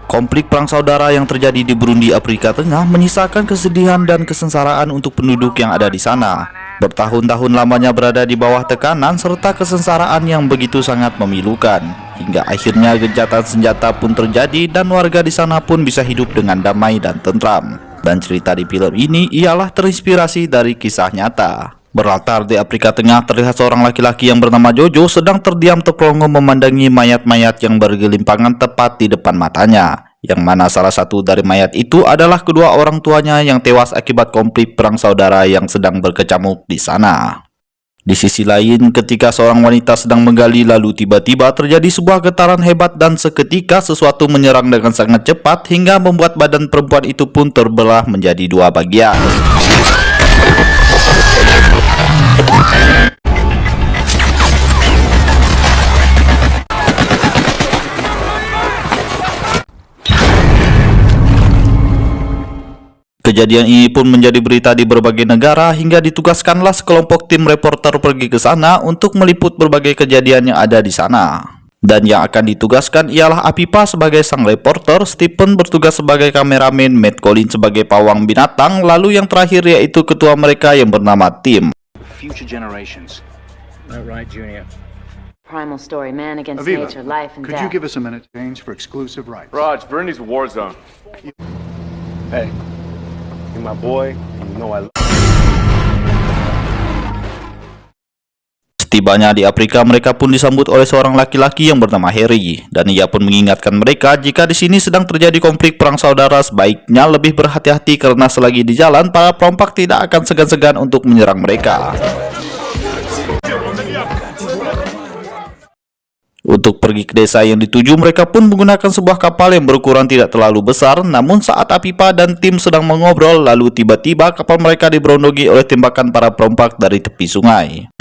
Konflik perang saudara yang terjadi di Burundi, Afrika Tengah menyisakan kesedihan dan kesengsaraan untuk penduduk yang ada di sana. Bertahun-tahun lamanya berada di bawah tekanan serta kesengsaraan yang begitu sangat memilukan. Hingga akhirnya gencatan senjata pun terjadi dan warga di sana pun bisa hidup dengan damai dan tentram. Dan cerita di film ini ialah terinspirasi dari kisah nyata. Berlatar di Afrika Tengah, terlihat seorang laki-laki yang bernama Jojo sedang terdiam terperongok memandangi mayat-mayat yang bergelimpangan tepat di depan matanya. Yang mana salah satu dari mayat itu adalah kedua orang tuanya yang tewas akibat konflik perang saudara yang sedang berkecamuk di sana. Di sisi lain, ketika seorang wanita sedang menggali, lalu tiba-tiba terjadi sebuah getaran hebat dan seketika sesuatu menyerang dengan sangat cepat hingga membuat badan perempuan itu pun terbelah menjadi dua bagian. Kejadian ini pun menjadi berita di berbagai negara hingga ditugaskanlah sekelompok tim reporter pergi ke sana untuk meliput berbagai kejadian yang ada di sana. Dan yang akan ditugaskan ialah Apipa sebagai sang reporter, Stephen bertugas sebagai kameramen, Matt Collins sebagai pawang binatang, lalu yang terakhir yaitu ketua mereka yang bernama Tim. Future generations. Right, Junior. Primal story, man against Aviva, nature, life and could death. you give us a minute to change for exclusive rights? Raj, Burundi's a war zone. Hey, you're my boy, and you know I love. Setibanya di Afrika, mereka pun disambut oleh seorang laki-laki yang bernama Harry, dan ia pun mengingatkan mereka jika di sini sedang terjadi konflik perang saudara, sebaiknya lebih berhati-hati karena selagi di jalan para perompak tidak akan segan-segan untuk menyerang mereka. Untuk pergi ke desa yang dituju, mereka pun menggunakan sebuah kapal yang berukuran tidak terlalu besar. Namun saat Apipa dan tim sedang mengobrol, lalu tiba-tiba kapal mereka diberondogi oleh tembakan para perompak dari tepi sungai.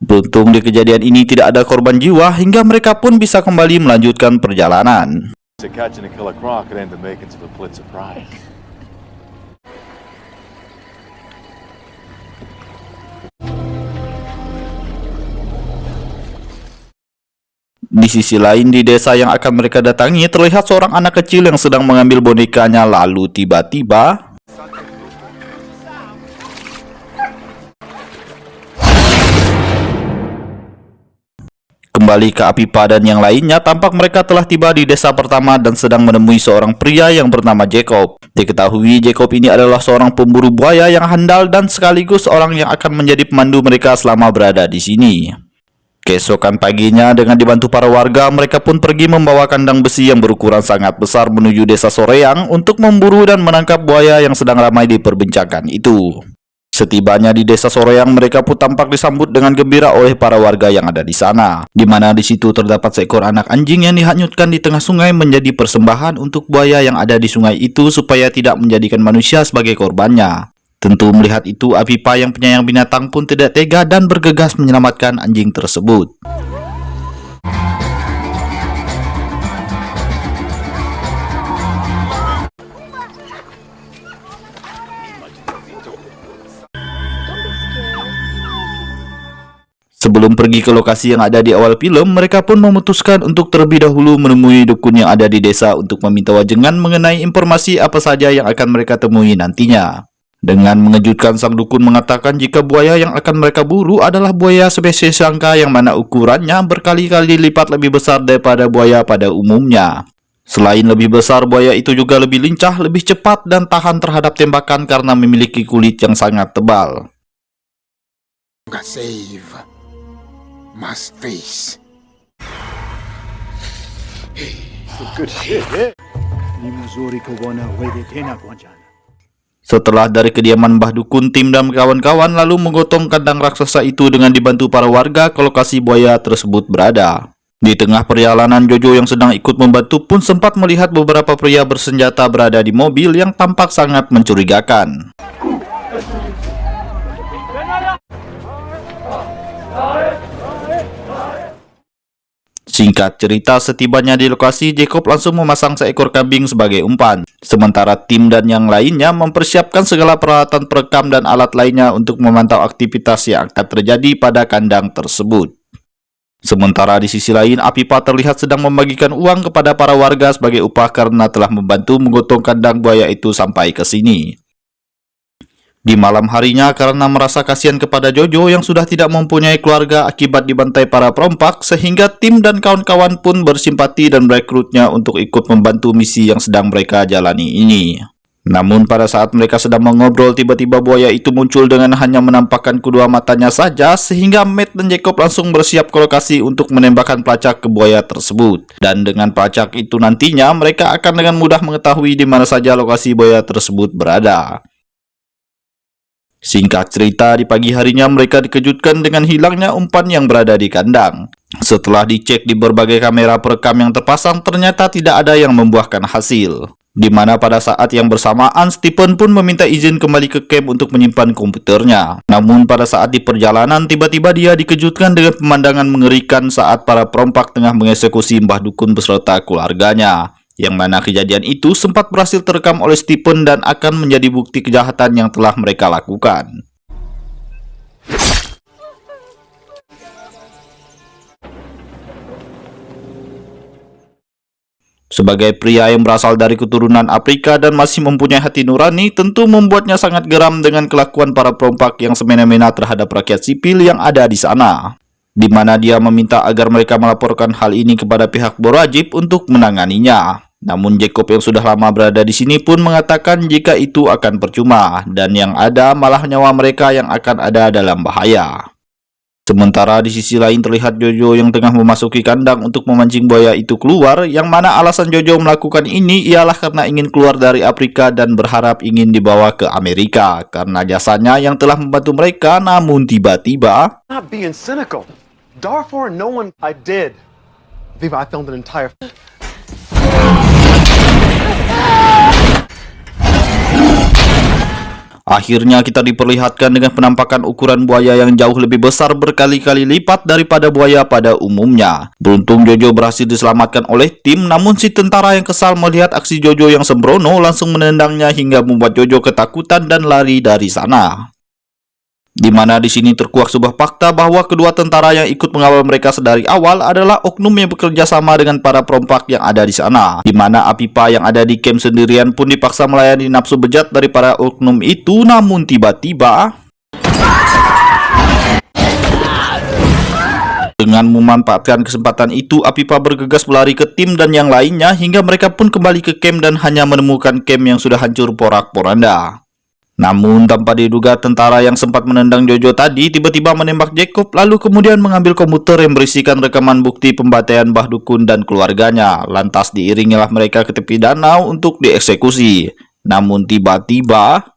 Beruntung di kejadian ini tidak ada korban jiwa hingga mereka pun bisa kembali melanjutkan perjalanan. To catch and kill a croc and end up making to the Pulitzer Prize. Di sisi lain, di desa yang akan mereka datangi, terlihat seorang anak kecil yang sedang mengambil bonekanya, lalu tiba-tiba kembali ke Apipa dan yang lainnya, tampak mereka telah tiba di desa pertama dan sedang menemui seorang pria yang bernama Jacob. Diketahui Jacob ini adalah seorang pemburu buaya yang handal dan sekaligus orang yang akan menjadi pemandu mereka selama berada di sini. Keesokan paginya, dengan dibantu para warga, mereka pun pergi membawa kandang besi yang berukuran sangat besar menuju desa Soreang untuk memburu dan menangkap buaya yang sedang ramai diperbincangkan itu. Setibanya di desa Soreang, mereka pun tampak disambut dengan gembira oleh para warga yang ada di sana, di mana di situ terdapat seekor anak anjing yang dihanyutkan di tengah sungai menjadi persembahan untuk buaya yang ada di sungai itu supaya tidak menjadikan manusia sebagai korbannya. Tentu melihat itu, Apipa yang penyayang binatang pun tidak tega dan bergegas menyelamatkan anjing tersebut. Sebelum pergi ke lokasi yang ada di awal film, mereka pun memutuskan untuk terlebih dahulu menemui dukun yang ada di desa untuk meminta wajengan mengenai informasi apa saja yang akan mereka temui nantinya. Dengan mengejutkan, sang dukun mengatakan jika buaya yang akan mereka buru adalah buaya spesies langka yang mana ukurannya berkali-kali lipat lebih besar daripada buaya pada umumnya. Selain lebih besar, buaya itu juga lebih lincah, lebih cepat, dan tahan terhadap tembakan karena memiliki kulit yang sangat tebal. Save must face. Good shit, yeah. Ni mzuri kuona wewe tena Gwanjana. Setelah dari kediaman Mbah Dukun, tim dan kawan-kawan lalu menggotong kandang raksasa itu dengan dibantu para warga ke lokasi buaya tersebut berada. Di tengah perjalanan, Jojo yang sedang ikut membantu pun sempat melihat beberapa pria bersenjata berada di mobil yang tampak sangat mencurigakan. Singkat cerita, setibanya di lokasi, Jacob langsung memasang seekor kambing sebagai umpan. Sementara tim dan yang lainnya mempersiapkan segala peralatan perekam dan alat lainnya untuk memantau aktivitas yang akan terjadi pada kandang tersebut. Sementara di sisi lain, Apipa terlihat sedang membagikan uang kepada para warga sebagai upah karena telah membantu menggotong kandang buaya itu sampai ke sini. Di malam harinya, karena merasa kasihan kepada Jojo yang sudah tidak mempunyai keluarga akibat dibantai para perompak, sehingga tim dan kawan-kawan pun bersimpati dan merekrutnya untuk ikut membantu misi yang sedang mereka jalani ini. Namun pada saat mereka sedang mengobrol, tiba-tiba buaya itu muncul dengan hanya menampakkan kedua matanya saja, sehingga Matt dan Jacob langsung bersiap ke lokasi untuk menembakkan pelacak ke buaya tersebut. Dan dengan pelacak itu nantinya, mereka akan dengan mudah mengetahui di mana saja lokasi buaya tersebut berada. Singkat cerita, di pagi harinya mereka dikejutkan dengan hilangnya umpan yang berada di kandang. Setelah dicek di berbagai kamera perekam yang terpasang, ternyata tidak ada yang membuahkan hasil. Di mana pada saat yang bersamaan, Stephen pun meminta izin kembali ke camp untuk menyimpan komputernya. Namun pada saat di perjalanan, tiba-tiba dia dikejutkan dengan pemandangan mengerikan saat para perompak tengah mengeksekusi Mbah Dukun beserta keluarganya. Yang mana kejadian itu sempat berhasil terekam oleh Stephen dan akan menjadi bukti kejahatan yang telah mereka lakukan. Sebagai pria yang berasal dari keturunan Afrika dan masih mempunyai hati nurani, tentu membuatnya sangat geram dengan kelakuan para perompak yang semena-mena terhadap rakyat sipil yang ada di sana. Di mana dia meminta agar mereka melaporkan hal ini kepada pihak berwajib untuk menanganinya. Namun Jacob yang sudah lama berada di sini pun mengatakan jika itu akan percuma dan yang ada malah nyawa mereka yang akan ada dalam bahaya. Sementara di sisi lain terlihat Jojo yang tengah memasuki kandang untuk memancing buaya itu keluar, yang mana alasan Jojo melakukan ini ialah karena ingin keluar dari Afrika dan berharap ingin dibawa ke Amerika karena jasanya yang telah membantu mereka. Namun tiba-tiba, Not being cynical. Darfur, no one. I did. Viva, I filmed an entire. akhirnya kita diperlihatkan dengan penampakan ukuran buaya yang jauh lebih besar berkali-kali lipat daripada buaya pada umumnya. Beruntung Jojo berhasil diselamatkan oleh tim, namun si tentara yang kesal melihat aksi Jojo yang sembrono langsung menendangnya hingga membuat Jojo ketakutan dan lari dari sana. Di mana di sini terkuak sebuah fakta bahwa kedua tentara yang ikut mengawal mereka sedari awal adalah oknum yang bekerja sama dengan para perompak yang ada di sana. Di mana Apipa yang ada di camp sendirian pun dipaksa melayani nafsu bejat dari para oknum itu. Namun tiba-tiba, dengan memanfaatkan kesempatan itu, Apipa bergegas berlari ke tim dan yang lainnya hingga mereka pun kembali ke camp dan hanya menemukan camp yang sudah hancur porak-poranda. Namun tanpa diduga, tentara yang sempat menendang Jojo tadi tiba-tiba menembak Jacob, lalu kemudian mengambil komputer yang berisikan rekaman bukti pembantaian Mbah Dukun dan keluarganya. Lantas diiringilah mereka ke tepi danau untuk dieksekusi. Namun tiba-tiba,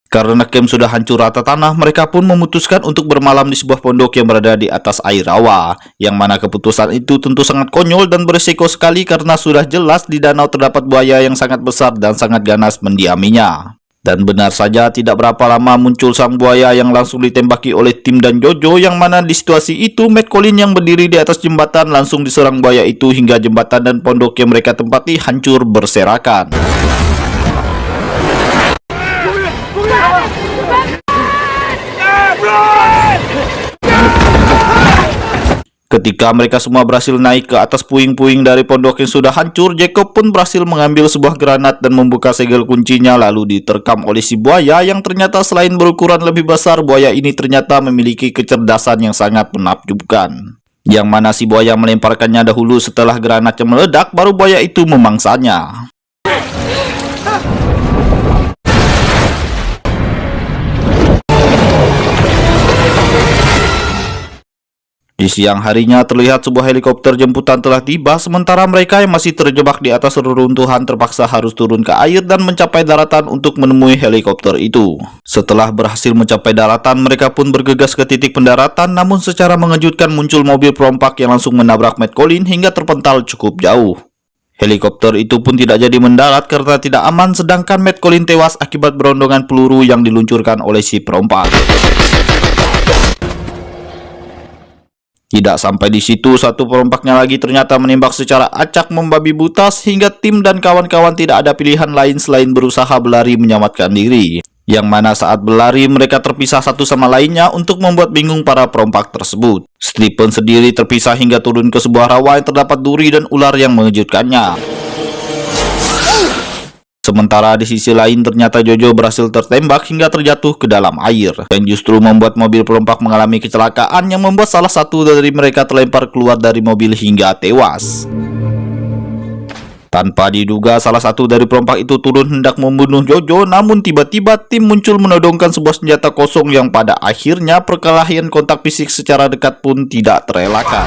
karena camp sudah hancur rata tanah, mereka pun memutuskan untuk bermalam di sebuah pondok yang berada di atas air rawa. Yang mana keputusan itu tentu sangat konyol dan berisiko sekali karena sudah jelas di danau terdapat buaya yang sangat besar dan sangat ganas mendiaminya. Dan benar saja, tidak berapa lama muncul sang buaya yang langsung ditembaki oleh tim dan Jojo, yang mana di situasi itu Matt Collin yang berdiri di atas jembatan langsung diserang buaya itu hingga jembatan dan pondok yang mereka tempati hancur berserakan. Ketika mereka semua berhasil naik ke atas puing-puing dari pondok yang sudah hancur, Jacob pun berhasil mengambil sebuah granat dan membuka segel kuncinya, lalu diterkam oleh si buaya yang ternyata selain berukuran lebih besar, buaya ini ternyata memiliki kecerdasan yang sangat menakjubkan. Yang mana si buaya melemparkannya dahulu, setelah granatnya meledak, baru buaya itu memangsanya. Di siang harinya terlihat sebuah helikopter jemputan telah tiba, sementara mereka yang masih terjebak di atas reruntuhan terpaksa harus turun ke air dan mencapai daratan untuk menemui helikopter itu. Setelah berhasil mencapai daratan, mereka pun bergegas ke titik pendaratan, namun secara mengejutkan muncul mobil perompak yang langsung menabrak Matt Collin hingga terpental cukup jauh. Helikopter itu pun tidak jadi mendarat karena tidak aman, sedangkan Matt Collin tewas akibat berondongan peluru yang diluncurkan oleh si perompak. Tidak sampai di situ, satu perompaknya lagi ternyata menembak secara acak membabi buta sehingga tim dan kawan-kawan tidak ada pilihan lain selain berusaha berlari menyelamatkan diri. Yang mana saat berlari mereka terpisah satu sama lainnya untuk membuat bingung para perompak tersebut. Stephen sendiri terpisah hingga turun ke sebuah rawa yang terdapat duri dan ular yang mengejutkannya. Sementara di sisi lain ternyata Jojo berhasil tertembak hingga terjatuh ke dalam air. Dan justru membuat mobil perompak mengalami kecelakaan yang membuat salah satu dari mereka terlempar keluar dari mobil hingga tewas. Tanpa diduga, salah satu dari perompak itu turun hendak membunuh Jojo, namun tiba-tiba tim muncul menodongkan sebuah senjata kosong yang pada akhirnya perkelahian kontak fisik secara dekat pun tidak terelakkan.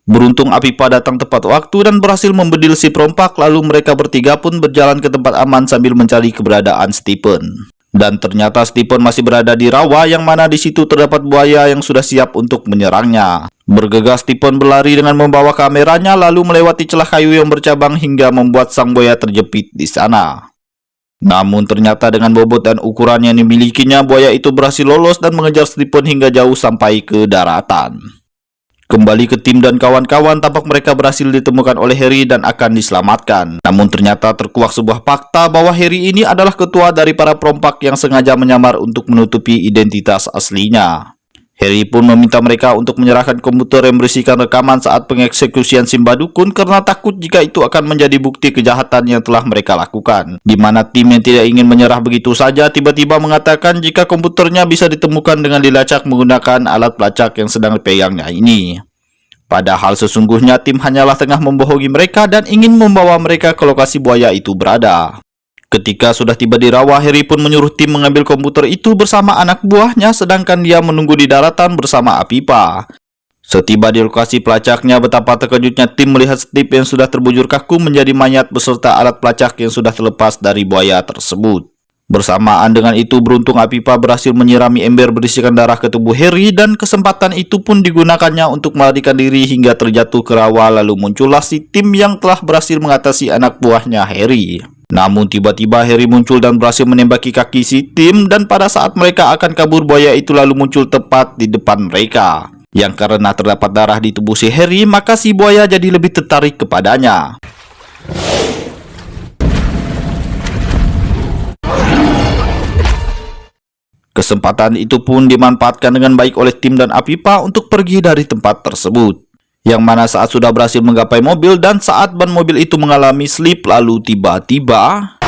Beruntung Apipa datang tepat waktu dan berhasil membedil si perompak, lalu mereka bertiga pun berjalan ke tempat aman sambil mencari keberadaan Stephen. Dan ternyata Stephen masih berada di rawa yang mana di situ terdapat buaya yang sudah siap untuk menyerangnya. Bergegas Stephen berlari dengan membawa kameranya lalu melewati celah kayu yang bercabang hingga membuat sang buaya terjepit di sana. Namun ternyata dengan bobot dan ukuran yang dimilikinya, buaya itu berhasil lolos dan mengejar Stephen hingga jauh sampai ke daratan. Kembali ke tim dan kawan-kawan, tampak mereka berhasil ditemukan oleh Harry dan akan diselamatkan. Namun ternyata terkuak sebuah fakta bahwa Harry ini adalah ketua dari para perompak yang sengaja menyamar untuk menutupi identitas aslinya. Harry pun meminta mereka untuk menyerahkan komputer yang berisikan rekaman saat pengeksekusian Simba Dukun karena takut jika itu akan menjadi bukti kejahatan yang telah mereka lakukan. Di mana tim yang tidak ingin menyerah begitu saja tiba-tiba mengatakan jika komputernya bisa ditemukan dengan dilacak menggunakan alat pelacak yang sedang dipegangnya ini. Padahal sesungguhnya tim hanyalah tengah membohongi mereka dan ingin membawa mereka ke lokasi buaya itu berada. Ketika sudah tiba di rawa, Harry pun menyuruh tim mengambil komputer itu bersama anak buahnya, sedangkan dia menunggu di daratan bersama Apipa. Setiba di lokasi pelacaknya, betapa terkejutnya tim melihat Steve yang sudah terbujur kaku menjadi mayat beserta alat pelacak yang sudah terlepas dari buaya tersebut. Bersamaan dengan itu, beruntung Apipa berhasil menyirami ember berisikan darah ke tubuh Harry dan kesempatan itu pun digunakannya untuk melarikan diri hingga terjatuh ke rawa, lalu muncullah si tim yang telah berhasil mengatasi anak buahnya Harry. Namun tiba-tiba Harry muncul dan berhasil menembaki kaki si tim, dan pada saat mereka akan kabur, buaya itu lalu muncul tepat di depan mereka. Yang karena terdapat darah di tubuh si Harry, maka si buaya jadi lebih tertarik kepadanya. Kesempatan itu pun dimanfaatkan dengan baik oleh tim dan Apipa untuk pergi dari tempat tersebut. Yang mana saat sudah berhasil menggapai mobil dan saat ban mobil itu mengalami slip, lalu tiba-tiba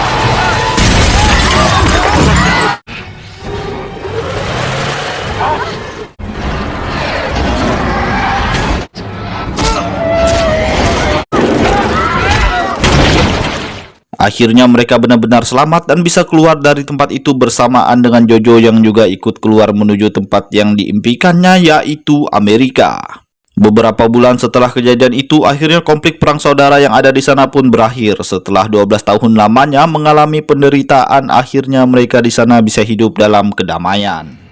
akhirnya mereka benar-benar selamat dan bisa keluar dari tempat itu bersamaan dengan Jojo yang juga ikut keluar menuju tempat yang diimpikannya, yaitu Amerika. Beberapa bulan setelah kejadian itu, akhirnya konflik perang saudara yang ada di sana pun berakhir. Setelah 12 tahun lamanya mengalami penderitaan, akhirnya mereka di sana bisa hidup dalam kedamaian.